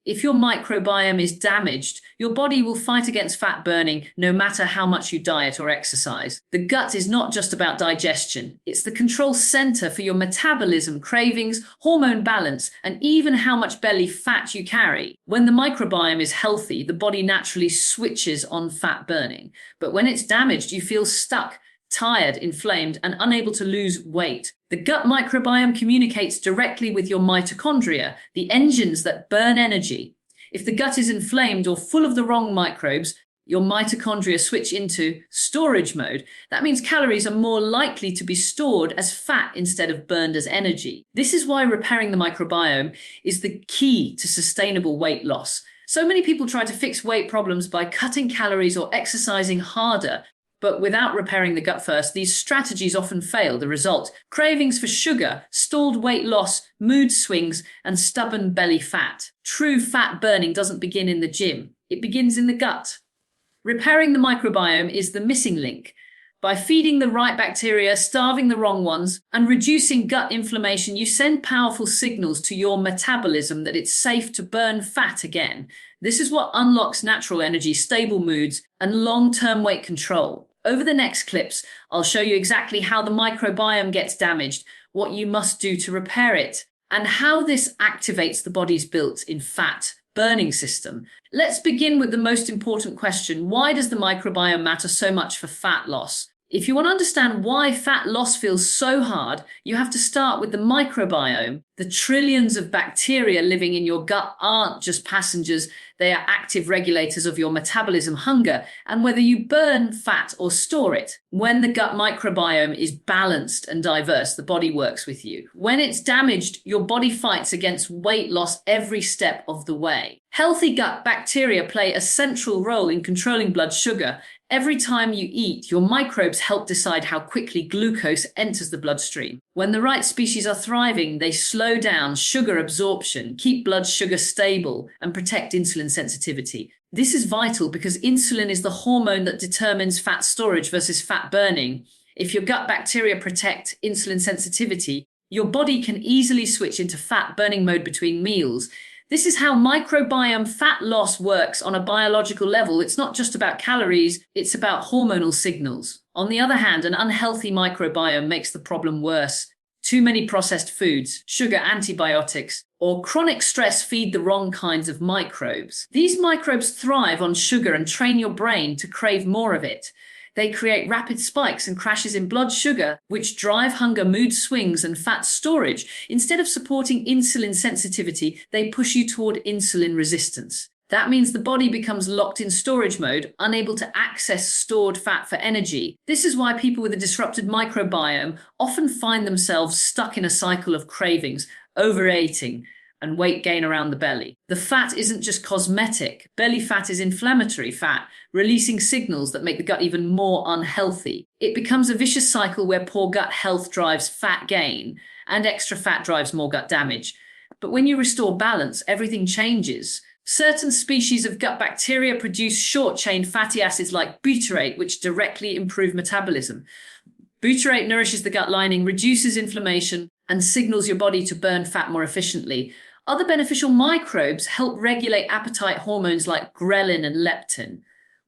If your microbiome is damaged, your body will fight against fat burning no matter how much you diet or exercise. The gut is not just about digestion. It's the control center for your metabolism, cravings, hormone balance, and even how much belly fat you carry. When the microbiome is healthy, the body naturally switches on fat burning. But when it's damaged, you feel stuck, tired, inflamed, and unable to lose weight. The gut microbiome communicates directly with your mitochondria, the engines that burn energy. If the gut is inflamed or full of the wrong microbes, your mitochondria switch into storage mode. That means calories are more likely to be stored as fat instead of burned as energy. This is why repairing the microbiome is the key to sustainable weight loss. So many people try to fix weight problems by cutting calories or exercising harder. But without repairing the gut first, these strategies often fail. The result: cravings for sugar, stalled weight loss, mood swings, and stubborn belly fat. True fat burning doesn't begin in the gym. It begins in the gut. Repairing the microbiome is the missing link. By feeding the right bacteria, starving the wrong ones, and reducing gut inflammation, you send powerful signals to your metabolism that it's safe to burn fat again. This is what unlocks natural energy, stable moods, and long-term weight control. Over the next clips, I'll show you exactly how the microbiome gets damaged, what you must do to repair it, and how this activates the body's built-in fat burning system. Let's begin with the most important question. Why does the microbiome matter so much for fat loss? If you want to understand why fat loss feels so hard, you have to start with the microbiome. The trillions of bacteria living in your gut aren't just passengers, they are active regulators of your metabolism, hunger, and whether you burn fat or store it. When the gut microbiome is balanced and diverse, the body works with you. When it's damaged, your body fights against weight loss every step of the way. Healthy gut bacteria play a central role in controlling blood sugar. Every time you eat, your microbes help decide how quickly glucose enters the bloodstream. When the right species are thriving, they slow down sugar absorption, keep blood sugar stable, and protect insulin sensitivity. This is vital because insulin is the hormone that determines fat storage versus fat burning. If your gut bacteria protect insulin sensitivity, your body can easily switch into fat burning mode between meals. This is how microbiome fat loss works on a biological level. It's not just about calories, it's about hormonal signals. On the other hand, an unhealthy microbiome makes the problem worse. Too many processed foods, sugar, antibiotics, or chronic stress feed the wrong kinds of microbes. These microbes thrive on sugar and train your brain to crave more of it. They create rapid spikes and crashes in blood sugar, which drive hunger, mood swings, and fat storage. Instead of supporting insulin sensitivity, they push you toward insulin resistance. That means the body becomes locked in storage mode, unable to access stored fat for energy. This is why people with a disrupted microbiome often find themselves stuck in a cycle of cravings, overeating, and weight gain around the belly. The fat isn't just cosmetic. Belly fat is inflammatory fat, releasing signals that make the gut even more unhealthy. It becomes a vicious cycle where poor gut health drives fat gain, and extra fat drives more gut damage. But when you restore balance, everything changes. Certain species of gut bacteria produce short-chain fatty acids like butyrate, which directly improve metabolism. Butyrate nourishes the gut lining, reduces inflammation, and signals your body to burn fat more efficiently. Other beneficial microbes help regulate appetite hormones like ghrelin and leptin.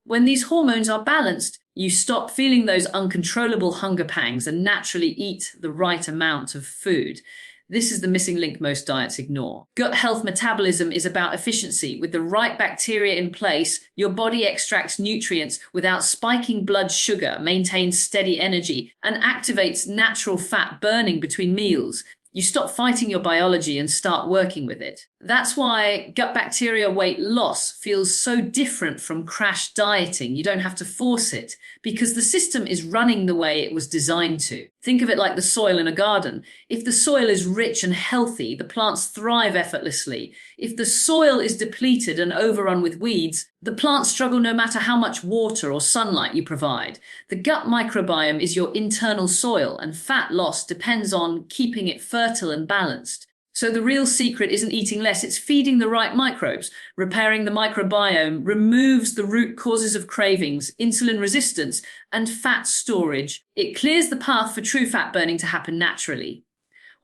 When these hormones are balanced, you stop feeling those uncontrollable hunger pangs and naturally eat the right amount of food. This is the missing link most diets ignore. Gut health metabolism is about efficiency. With the right bacteria in place, your body extracts nutrients without spiking blood sugar, maintains steady energy, and activates natural fat burning between meals. You stop fighting your biology and start working with it. That's why gut bacteria weight loss feels so different from crash dieting. You don't have to force it because the system is running the way it was designed to. Think of it like the soil in a garden. If the soil is rich and healthy, the plants thrive effortlessly. If the soil is depleted and overrun with weeds, the plants struggle no matter how much water or sunlight you provide. The gut microbiome is your internal soil, and fat loss depends on keeping it fertile and balanced. So the real secret isn't eating less, it's feeding the right microbes. Repairing the microbiome removes the root causes of cravings, insulin resistance, and fat storage. It clears the path for true fat burning to happen naturally.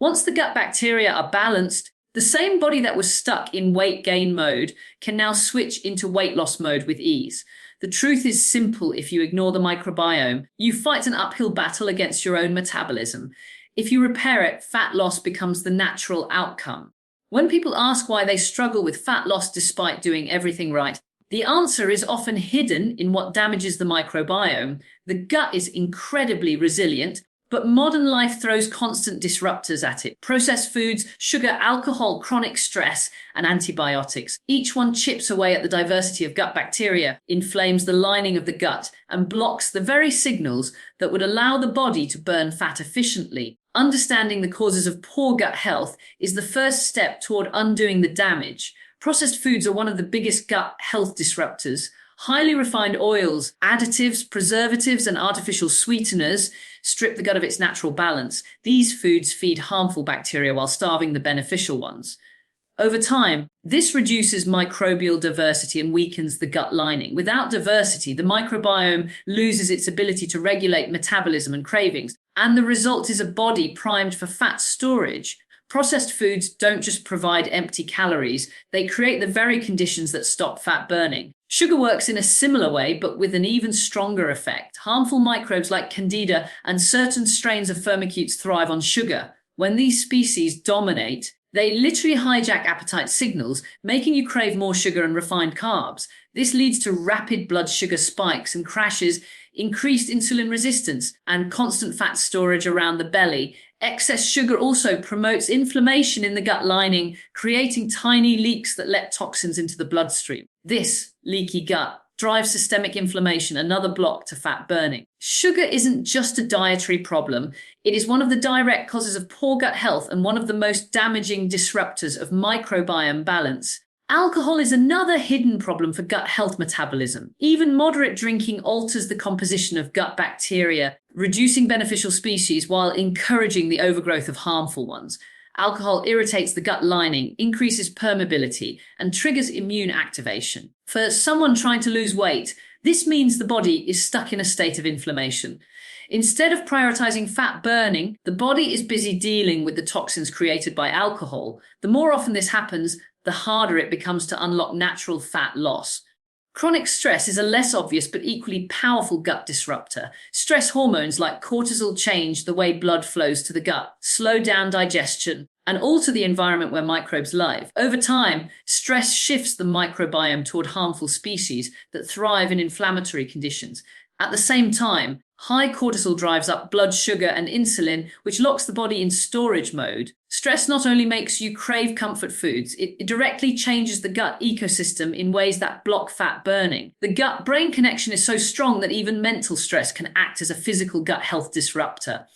Once the gut bacteria are balanced, the The same body that was stuck in weight gain mode can now switch into weight loss mode with ease. The truth is simple: if you ignore the microbiome, you fight an uphill battle against your own metabolism. If you repair it, fat loss becomes the natural outcome. When people ask why they struggle with fat loss despite doing everything right, the answer is often hidden in what damages the microbiome. The gut is incredibly resilient, but modern life throws constant disruptors at it. Processed foods, sugar, alcohol, chronic stress, and antibiotics. Each one chips away at the diversity of gut bacteria, inflames the lining of the gut, and blocks the very signals that would allow the body to burn fat efficiently. Understanding the causes of poor gut health is the first step toward undoing the damage. Processed foods are one of the biggest gut health disruptors. Highly refined oils, additives, preservatives, and artificial sweeteners strip the gut of its natural balance. These foods feed harmful bacteria while starving the beneficial ones. Over time, this reduces microbial diversity and weakens the gut lining. Without diversity, the microbiome loses its ability to regulate metabolism and cravings, and the result is a body primed for fat storage. Processed foods don't just provide empty calories, they create the very conditions that stop fat burning. Sugar works in a similar way, but with an even stronger effect. Harmful microbes like Candida and certain strains of firmicutes thrive on sugar. When these species dominate, they literally hijack appetite signals, making you crave more sugar and refined carbs. This leads to rapid blood sugar spikes and crashes, increased insulin resistance, and constant fat storage around the belly. Excess sugar also promotes inflammation in the gut lining, creating tiny leaks that let toxins into the bloodstream. This leaky gut drives systemic inflammation, another block to fat burning. Sugar isn't just a dietary problem. It is one of the direct causes of poor gut health and one of the most damaging disruptors of microbiome balance. Alcohol is another hidden problem for gut health metabolism. Even moderate drinking alters the composition of gut bacteria, reducing beneficial species while encouraging the overgrowth of harmful ones. Alcohol irritates the gut lining, increases permeability, and triggers immune activation. For someone trying to lose weight, this means the body is stuck in a state of inflammation. Instead of prioritizing fat burning, the body is busy dealing with the toxins created by alcohol. The more often this happens, the harder it becomes to unlock natural fat loss. Chronic stress is a less obvious but equally powerful gut disruptor. Stress hormones like cortisol change the way blood flows to the gut, slow down digestion, and alter the environment where microbes live. Over time, stress shifts the microbiome toward harmful species that thrive in inflammatory conditions. At the same time, high cortisol drives up blood sugar and insulin, which locks the body in storage mode. Stress not only makes you crave comfort foods, it directly changes the gut ecosystem in ways that block fat burning. The gut-brain connection is so strong that even mental stress can act as a physical gut health disruptor.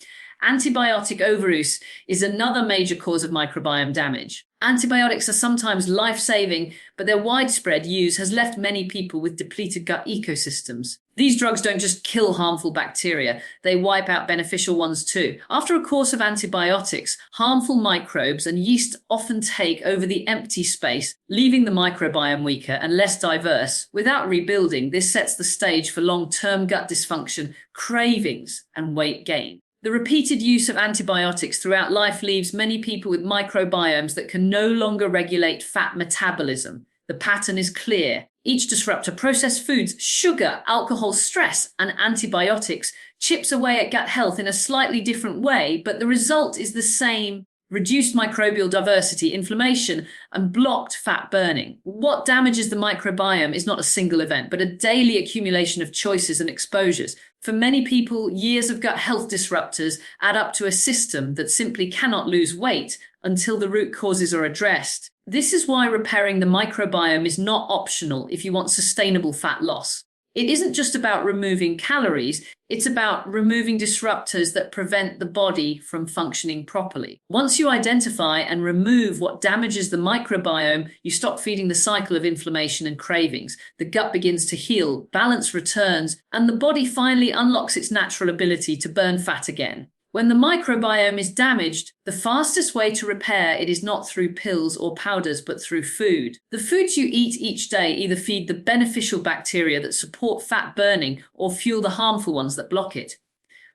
Antibiotic overuse is another major cause of microbiome damage. Antibiotics are sometimes life-saving, but their widespread use has left many people with depleted gut ecosystems. These drugs don't just kill harmful bacteria, they wipe out beneficial ones too. After a course of antibiotics, harmful microbes and yeast often take over the empty space, leaving the microbiome weaker and less diverse. Without rebuilding, this sets the stage for long-term gut dysfunction, cravings, and weight gain. The repeated use of antibiotics throughout life leaves many people with microbiomes that can no longer regulate fat metabolism. The pattern is clear. Each disruptor, processed foods, sugar, alcohol, stress, and antibiotics, chips away at gut health in a slightly different way, but the result is the same: reduced microbial diversity, inflammation, and blocked fat burning. What damages the microbiome is not a single event, but a daily accumulation of choices and exposures. For many people, years of gut health disruptors add up to a system that simply cannot lose weight until the root causes are addressed. This is why repairing the microbiome is not optional if you want sustainable fat loss. It isn't just about removing calories, it's about removing disruptors that prevent the body from functioning properly. Once you identify and remove what damages the microbiome, you stop feeding the cycle of inflammation and cravings. The gut begins to heal, balance returns, and the body finally unlocks its natural ability to burn fat again. When the microbiome is damaged, the fastest way to repair it is not through pills or powders, but through food. The foods you eat each day either feed the beneficial bacteria that support fat burning or fuel the harmful ones that block it.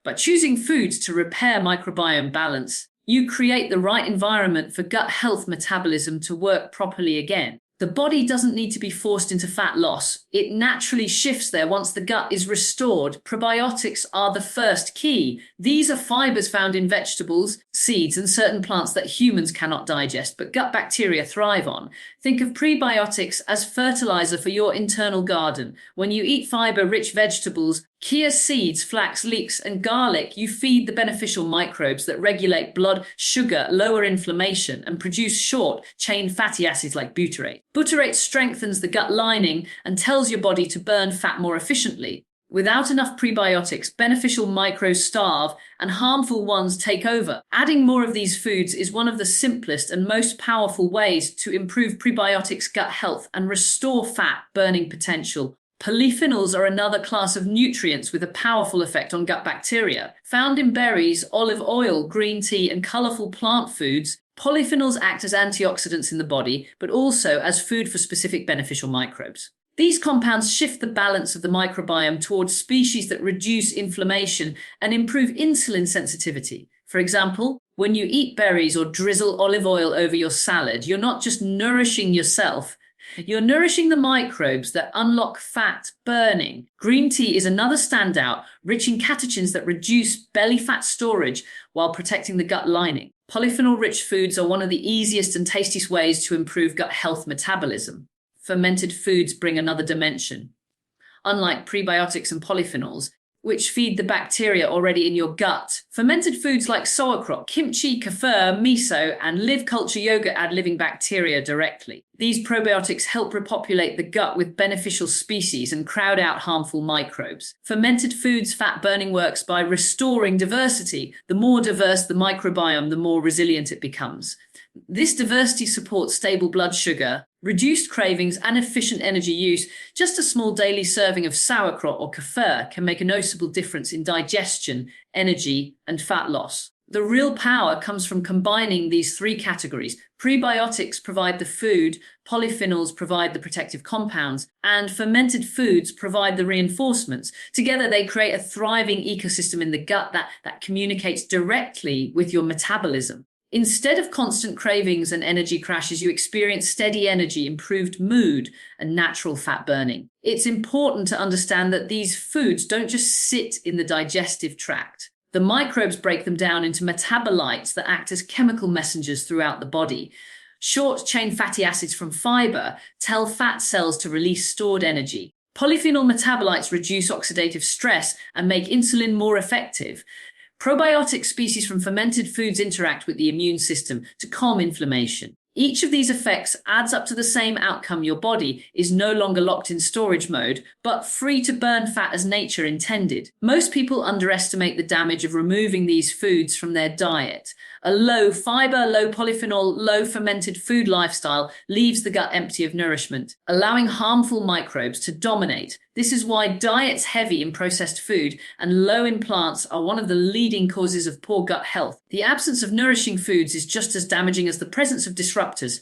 By choosing foods to repair microbiome balance, You create the right environment for gut health metabolism to work properly again. The body doesn't need to be forced into fat loss. It naturally shifts there once the gut is restored. Probiotics are the first key. These are fibers found in vegetables, seeds, and certain plants that humans cannot digest, but gut bacteria thrive on. Think of prebiotics as fertilizer for your internal garden. When you eat fiber-rich vegetables, chia seeds, flax, leeks, and garlic, you feed the beneficial microbes that regulate blood sugar, lower inflammation, and produce short-chain fatty acids like butyrate. Butyrate strengthens the gut lining and tells your body to burn fat more efficiently. Without enough prebiotics, beneficial microbes starve and harmful ones take over. Adding more of these foods is one of the simplest and most powerful ways to improve prebiotics' gut health and restore fat burning potential. Polyphenols are another class of nutrients with a powerful effect on gut bacteria. Found in berries, olive oil, green tea, and colorful plant foods, polyphenols act as antioxidants in the body, but also as food for specific beneficial microbes. These compounds shift the balance of the microbiome towards species that reduce inflammation and improve insulin sensitivity. For example, when you eat berries or drizzle olive oil over your salad, you're not just nourishing yourself, you're nourishing the microbes that unlock fat burning. Green tea is another standout, rich in catechins that reduce belly fat storage while protecting the gut lining. Polyphenol-rich foods are one of the easiest and tastiest ways to improve gut health metabolism. Fermented foods bring another dimension. Unlike prebiotics and polyphenols, which feed the bacteria already in your gut, fermented foods like sauerkraut, kimchi, kefir, miso, and live culture yogurt add living bacteria directly. These probiotics help repopulate the gut with beneficial species and crowd out harmful microbes. Fermented foods fat burning works by restoring diversity. The more diverse the microbiome, the more resilient it becomes. This diversity supports stable blood sugar, reduced cravings, and efficient energy use. Just a small daily serving of sauerkraut or kefir can make a noticeable difference in digestion, energy, and fat loss. The real power comes from combining these three categories. Prebiotics provide the food, polyphenols provide the protective compounds, and fermented foods provide the reinforcements. Together, they create a thriving ecosystem in the gut that communicates directly with your metabolism. Instead of constant cravings and energy crashes, you experience steady energy, improved mood, and natural fat burning. It's important to understand that these foods don't just sit in the digestive tract. The microbes break them down into metabolites that act as chemical messengers throughout the body. Short-chain fatty acids from fiber tell fat cells to release stored energy. Polyphenol metabolites reduce oxidative stress and make insulin more effective. Probiotic species from fermented foods interact with the immune system to calm inflammation. Each of these effects adds up to the same outcome. Your body is no longer locked in storage mode, but free to burn fat as nature intended. Most people underestimate the damage of removing these foods from their diet. A low fiber, low polyphenol, low fermented food lifestyle leaves the gut empty of nourishment, allowing harmful microbes to dominate. This is why diets heavy in processed food and low in plants are one of the leading causes of poor gut health. The absence of nourishing foods is just as damaging as the presence of disruptors.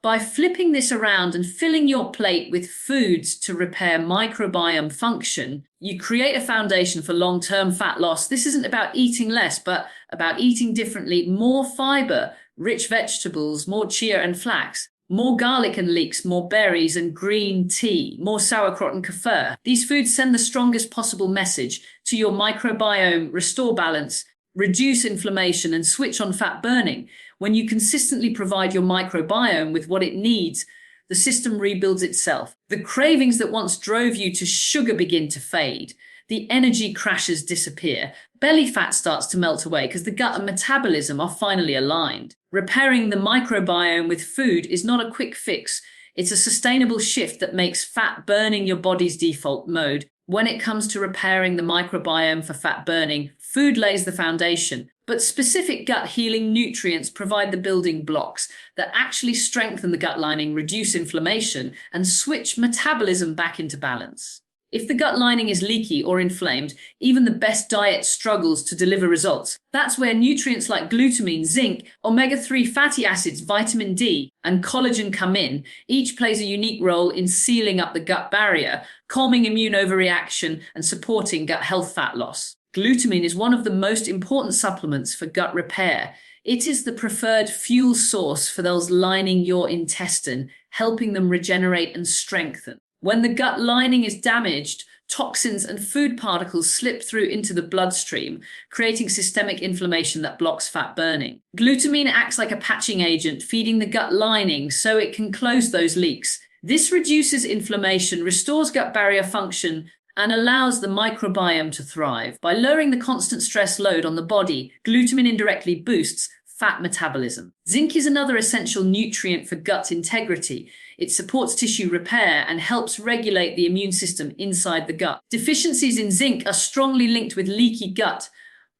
By flipping this around and filling your plate with foods to repair microbiome function, you create a foundation for long-term fat loss. This isn't about eating less, but about eating differently. More fiber, rich vegetables, more chia and flax, more garlic and leeks, more berries and green tea, more sauerkraut and kefir. These foods send the strongest possible message to your microbiome: restore balance, reduce inflammation, and switch on fat burning. When you consistently provide your microbiome with what it needs, the system rebuilds itself. The cravings that once drove you to sugar begin to fade. The energy crashes disappear. Belly fat starts to melt away because the gut and metabolism are finally aligned. Repairing the microbiome with food is not a quick fix. It's a sustainable shift that makes fat burning your body's default mode. When it comes to repairing the microbiome for fat burning, food lays the foundation, but specific gut healing nutrients provide the building blocks that actually strengthen the gut lining, reduce inflammation, and switch metabolism back into balance. If the gut lining is leaky or inflamed, even the best diet struggles to deliver results. That's where nutrients like glutamine, zinc, omega-3 fatty acids, vitamin D, and collagen come in. Each plays a unique role in sealing up the gut barrier, calming immune overreaction, and supporting gut health fat loss. Glutamine is one of the most important supplements for gut repair. It is the preferred fuel source for those lining your intestine, helping them regenerate and strengthen. When the gut lining is damaged, toxins and food particles slip through into the bloodstream, creating systemic inflammation that blocks fat burning. Glutamine acts like a patching agent, feeding the gut lining so it can close those leaks. This reduces inflammation, restores gut barrier function, and allows the microbiome to thrive. By lowering the constant stress load on the body, glutamine indirectly boosts fat metabolism. Zinc is another essential nutrient for gut integrity. It supports tissue repair and helps regulate the immune system inside the gut. Deficiencies in zinc are strongly linked with leaky gut,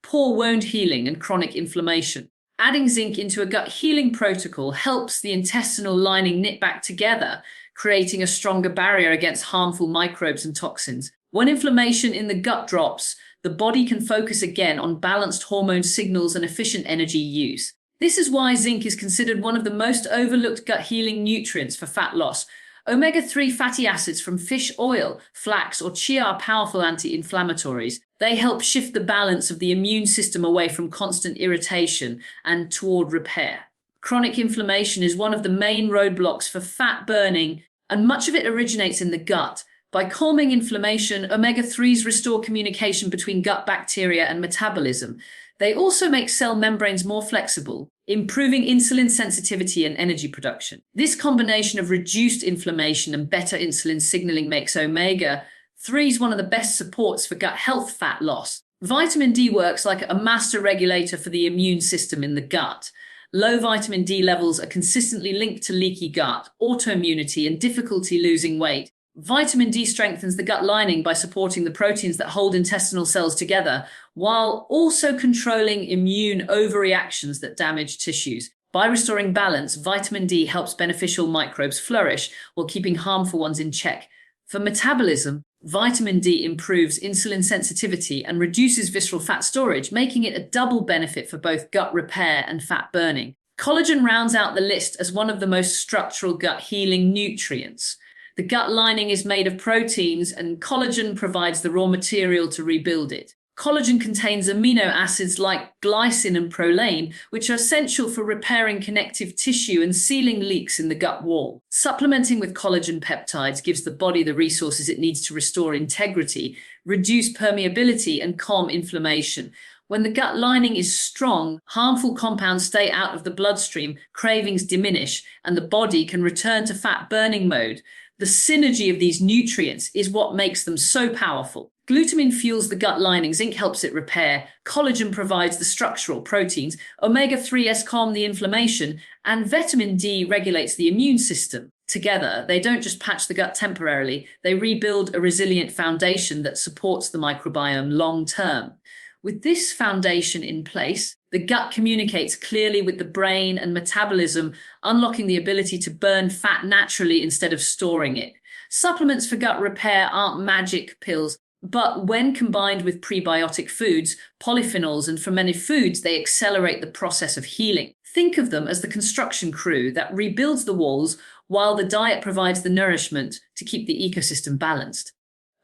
poor wound healing, and chronic inflammation. Adding zinc into a gut healing protocol helps the intestinal lining knit back together, creating a stronger barrier against harmful microbes and toxins. When inflammation in the gut drops, the body can focus again on balanced hormone signals and efficient energy use. This is why zinc is considered one of the most overlooked gut healing nutrients for fat loss. Omega-3 fatty acids from fish oil, flax, or chia are powerful anti-inflammatories. They help shift the balance of the immune system away from constant irritation and toward repair. Chronic inflammation is one of the main roadblocks for fat burning, and much of it originates in the gut. By calming inflammation, omega-3s restore communication between gut bacteria and metabolism. They also make cell membranes more flexible, improving insulin sensitivity and energy production. This combination of reduced inflammation and better insulin signaling makes omega-3s one of the best supports for gut health fat loss. Vitamin D works like a master regulator for the immune system in the gut. Low vitamin D levels are consistently linked to leaky gut, autoimmunity, and difficulty losing weight. Vitamin D strengthens the gut lining by supporting the proteins that hold intestinal cells together, while also controlling immune overreactions that damage tissues. By restoring balance, vitamin D helps beneficial microbes flourish while keeping harmful ones in check. For metabolism, vitamin D improves insulin sensitivity and reduces visceral fat storage, making it a double benefit for both gut repair and fat burning. Collagen rounds out the list as one of the most structural gut healing nutrients. The gut lining is made of proteins, and collagen provides the raw material to rebuild it. Collagen contains amino acids like glycine and proline, which are essential for repairing connective tissue and sealing leaks in the gut wall. Supplementing with collagen peptides gives the body the resources it needs to restore integrity, reduce permeability, and calm inflammation. When the gut lining is strong, harmful compounds stay out of the bloodstream, cravings diminish, and the body can return to fat burning mode. The synergy of these nutrients is what makes them so powerful. Glutamine fuels the gut lining, zinc helps it repair, collagen provides the structural proteins, omega-3s calm the inflammation, and vitamin D regulates the immune system. Together, they don't just patch the gut temporarily, they rebuild a resilient foundation that supports the microbiome long term. With this foundation in place, the gut communicates clearly with the brain and metabolism, unlocking the ability to burn fat naturally instead of storing it. Supplements for gut repair aren't magic pills, but when combined with prebiotic foods, polyphenols, and fermented foods, they accelerate the process of healing. Think of them as the construction crew that rebuilds the walls while the diet provides the nourishment to keep the ecosystem balanced.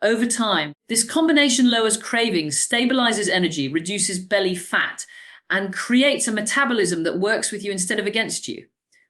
Over time, this combination lowers cravings, stabilizes energy, reduces belly fat, and creates a metabolism that works with you instead of against you.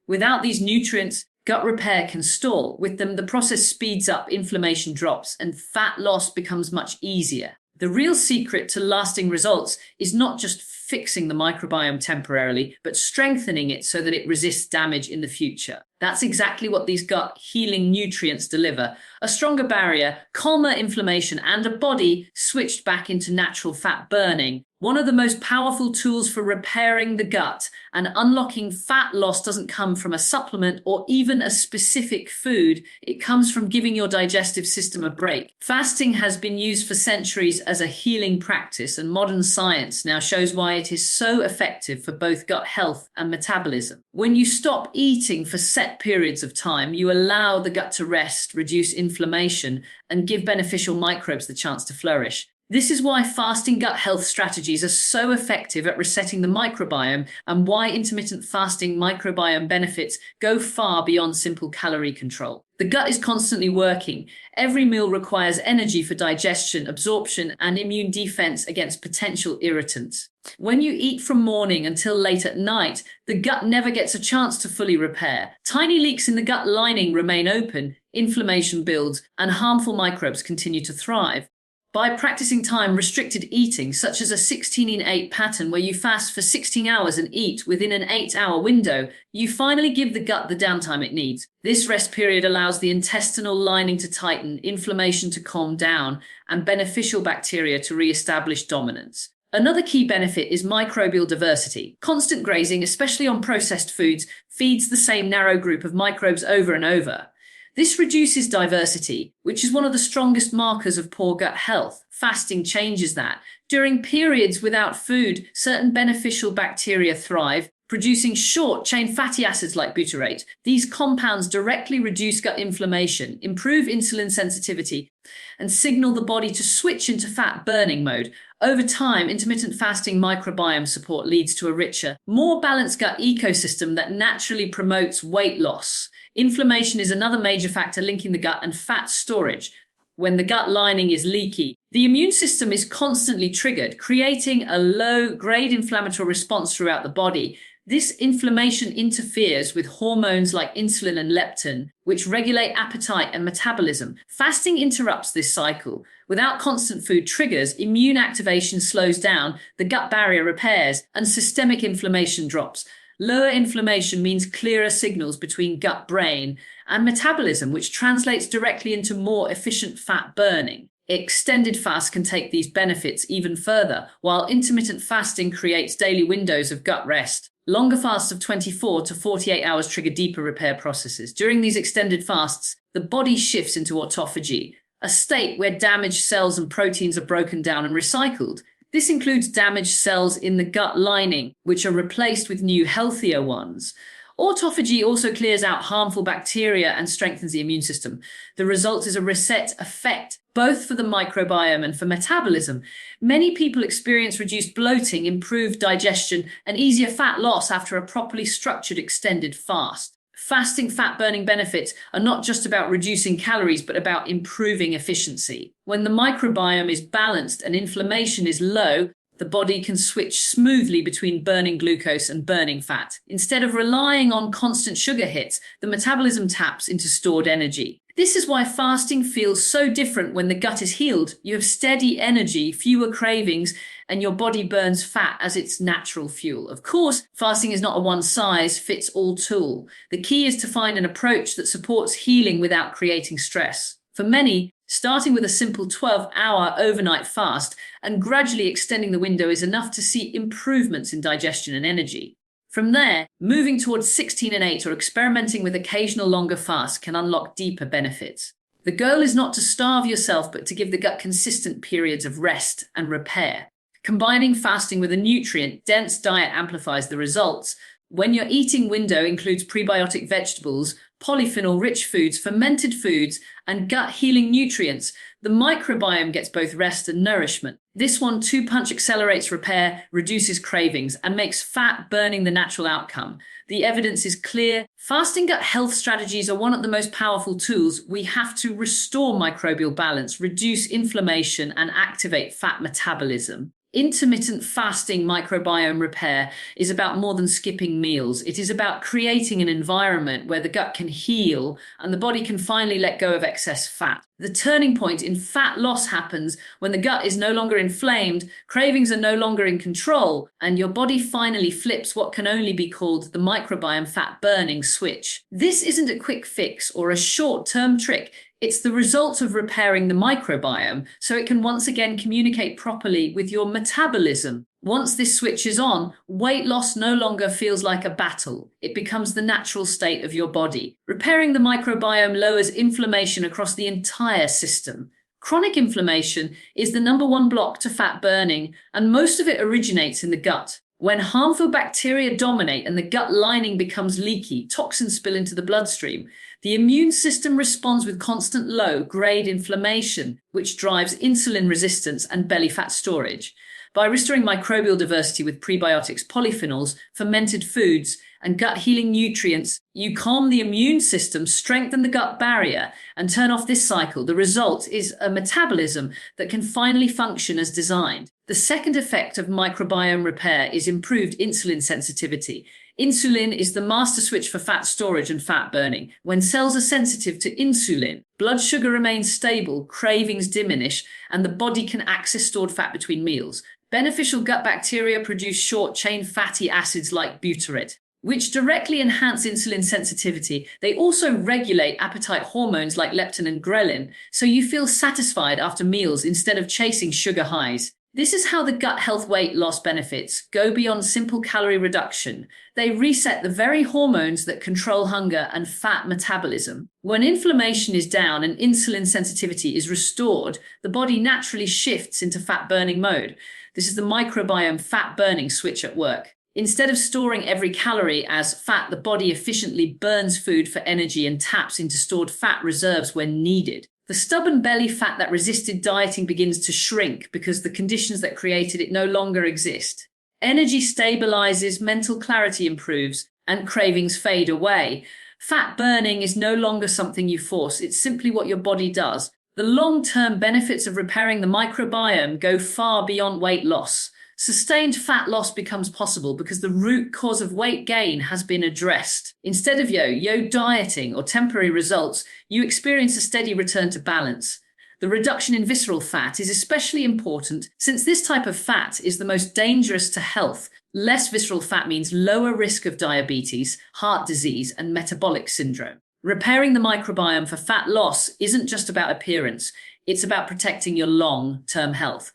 Without these nutrients, gut repair can stall. With them, the process speeds up, inflammation drops, and fat loss becomes much easier. The real secret to lasting results is not just fixing the microbiome temporarily, but strengthening it so that it resists damage in the future. That's exactly what these gut healing nutrients deliver: a stronger barrier, calmer inflammation, and a body switched back into natural fat burning. One of the most powerful tools for repairing the gut and unlocking fat loss doesn't come from a supplement or even a specific food. It comes from giving your digestive system a break. Fasting has been used for centuries as a healing practice, and modern science now shows why it is so effective for both gut health and metabolism. When you stop eating for set periods of time, you allow the gut to rest, reduce inflammation, and give beneficial microbes the chance to flourish. This is why fasting gut health strategies are so effective at resetting the microbiome and why intermittent fasting microbiome benefits go far beyond simple calorie control. The gut is constantly working. Every meal requires energy for digestion, absorption, and immune defense against potential irritants. When you eat from morning until late at night, the gut never gets a chance to fully repair. Tiny leaks in the gut lining remain open, inflammation builds, and harmful microbes continue to thrive. By practicing time-restricted eating, such as a 16-in-8 pattern where you fast for 16 hours and eat within an 8-hour window, you finally give the gut the downtime it needs. This rest period allows the intestinal lining to tighten, inflammation to calm down, and beneficial bacteria to re-establish dominance. Another key benefit is microbial diversity. Constant grazing, especially on processed foods, feeds the same narrow group of microbes over and over. This reduces diversity, which is one of the strongest markers of poor gut health. Fasting changes that. During periods without food, certain beneficial bacteria thrive, producing short-chain fatty acids like butyrate. These compounds directly reduce gut inflammation, improve insulin sensitivity, and signal the body to switch into fat burning mode. Over time, intermittent fasting microbiome support leads to a richer, more balanced gut ecosystem that naturally promotes weight loss. Inflammation is another major factor linking the gut and fat storage. When the gut lining is leaky, the immune system is constantly triggered, creating a low-grade inflammatory response throughout the body. This inflammation interferes with hormones like insulin and leptin, which regulate appetite and metabolism. Fasting interrupts this cycle. Without constant food triggers, immune activation slows down, the gut barrier repairs, and systemic inflammation drops. Lower inflammation means clearer signals between gut-brain and metabolism, which translates directly into more efficient fat burning. Extended fasts can take these benefits even further, while intermittent fasting creates daily windows of gut rest. Longer fasts of 24 to 48 hours trigger deeper repair processes. During these extended fasts, the body shifts into autophagy, a state where damaged cells and proteins are broken down and recycled. This includes damaged cells in the gut lining, which are replaced with new, healthier ones. Autophagy also clears out harmful bacteria and strengthens the immune system. The result is a reset effect, both for the microbiome and for metabolism. Many people experience reduced bloating, improved digestion, and easier fat loss after a properly structured extended fast. Fasting fat-burning benefits are not just about reducing calories, but about improving efficiency. When the microbiome is balanced and inflammation is low, the body can switch smoothly between burning glucose and burning fat. Instead of relying on constant sugar hits, the metabolism taps into stored energy. This is why fasting feels so different when the gut is healed. You have steady energy, fewer cravings, and your body burns fat as its natural fuel. Of course, fasting is not a one-size-fits-all tool. The key is to find an approach that supports healing without creating stress. For many, starting with a simple 12-hour overnight fast and gradually extending the window is enough to see improvements in digestion and energy. From there, moving towards 16-in-8 or experimenting with occasional longer fasts can unlock deeper benefits. The goal is not to starve yourself, but to give the gut consistent periods of rest and repair. Combining fasting with a nutrient-dense diet amplifies the results. When your eating window includes prebiotic vegetables, polyphenol-rich foods, fermented foods, and gut-healing nutrients, the microbiome gets both rest and nourishment. This one-two punch accelerates repair, reduces cravings, and makes fat burning the natural outcome. The evidence is clear. Fasting gut health strategies are one of the most powerful tools. We have to restore microbial balance, reduce inflammation, and activate fat metabolism. Intermittent fasting microbiome repair is about more than skipping meals. It is about creating an environment where the gut can heal and the body can finally let go of excess fat. The turning point in fat loss happens when the gut is no longer inflamed, cravings are no longer in control, and your body finally flips what can only be called the microbiome fat burning switch. This isn't a quick fix or a short-term trick. It's the result of repairing the microbiome so it can once again communicate properly with your metabolism. Once this switch is on, weight loss no longer feels like a battle. It becomes the natural state of your body. Repairing the microbiome lowers inflammation across the entire system. Chronic inflammation is the #1 block to fat burning, and most of it originates in the gut. When harmful bacteria dominate and the gut lining becomes leaky, toxins spill into the bloodstream. The immune system responds with constant low-grade inflammation, which drives insulin resistance and belly fat storage. By restoring microbial diversity with prebiotics, polyphenols, fermented foods, and gut-healing nutrients, you calm the immune system, strengthen the gut barrier, and turn off this cycle. The result is a metabolism that can finally function as designed. The second effect of microbiome repair is improved insulin sensitivity. Insulin is the master switch for fat storage and fat burning. When cells are sensitive to insulin, blood sugar remains stable, cravings diminish, and the body can access stored fat between meals. Beneficial gut bacteria produce short-chain fatty acids like butyrate, which directly enhance insulin sensitivity. They also regulate appetite hormones like leptin and ghrelin, so you feel satisfied after meals instead of chasing sugar highs. This is how the gut health weight loss benefits go beyond simple calorie reduction. They reset the very hormones that control hunger and fat metabolism. When inflammation is down and insulin sensitivity is restored, the body naturally shifts into fat burning mode. This is the microbiome fat burning switch at work. Instead of storing every calorie as fat, the body efficiently burns food for energy and taps into stored fat reserves when needed. The stubborn belly fat that resisted dieting begins to shrink because the conditions that created it no longer exist. Energy stabilizes, mental clarity improves, and cravings fade away. Fat burning is no longer something you force, it's simply what your body does. The long-term benefits of repairing the microbiome go far beyond weight loss. Sustained fat loss becomes possible because the root cause of weight gain has been addressed. Instead of yo-yo dieting or temporary results, you experience a steady return to balance. The reduction in visceral fat is especially important since this type of fat is the most dangerous to health. Less visceral fat means lower risk of diabetes, heart disease, and metabolic syndrome. Repairing the microbiome for fat loss isn't just about appearance, it's about protecting your long-term health.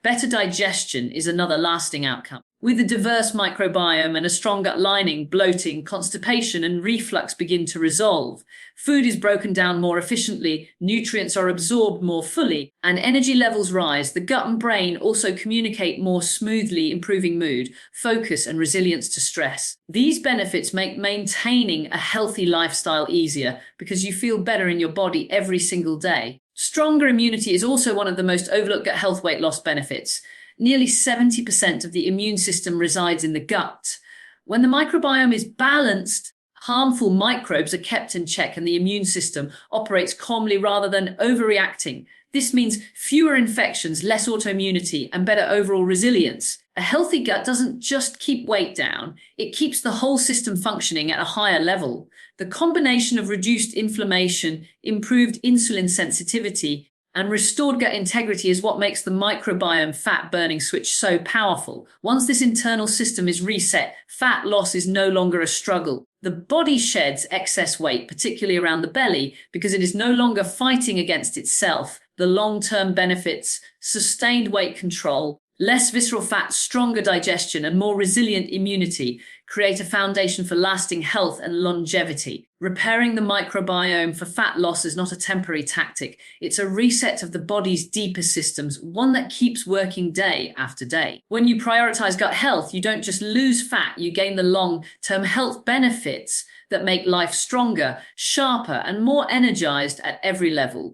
Better digestion is another lasting outcome. With a diverse microbiome and a strong gut lining, bloating, constipation, and reflux begin to resolve. Food is broken down more efficiently, nutrients are absorbed more fully, and energy levels rise. The gut and brain also communicate more smoothly, improving mood, focus, and resilience to stress. These benefits make maintaining a healthy lifestyle easier because you feel better in your body every single day. Stronger immunity is also one of the most overlooked gut health weight loss benefits. Nearly 70% of the immune system resides in the gut. When the microbiome is balanced, harmful microbes are kept in check and the immune system operates calmly rather than overreacting. This means fewer infections, less autoimmunity, and better overall resilience. A healthy gut doesn't just keep weight down, it keeps the whole system functioning at a higher level. The combination of reduced inflammation, improved insulin sensitivity, and restored gut integrity is what makes the microbiome fat burning switch so powerful. Once this internal system is reset, fat loss is no longer a struggle. The body sheds excess weight, particularly around the belly, because it is no longer fighting against itself. The long-term benefits, sustained weight control, less visceral fat, stronger digestion, and more resilient immunity create a foundation for lasting health and longevity. Repairing the microbiome for fat loss is not a temporary tactic. It's a reset of the body's deeper systems, one that keeps working day after day. When you prioritize gut health, you don't just lose fat, you gain the long-term health benefits that make life stronger, sharper, and more energized at every level.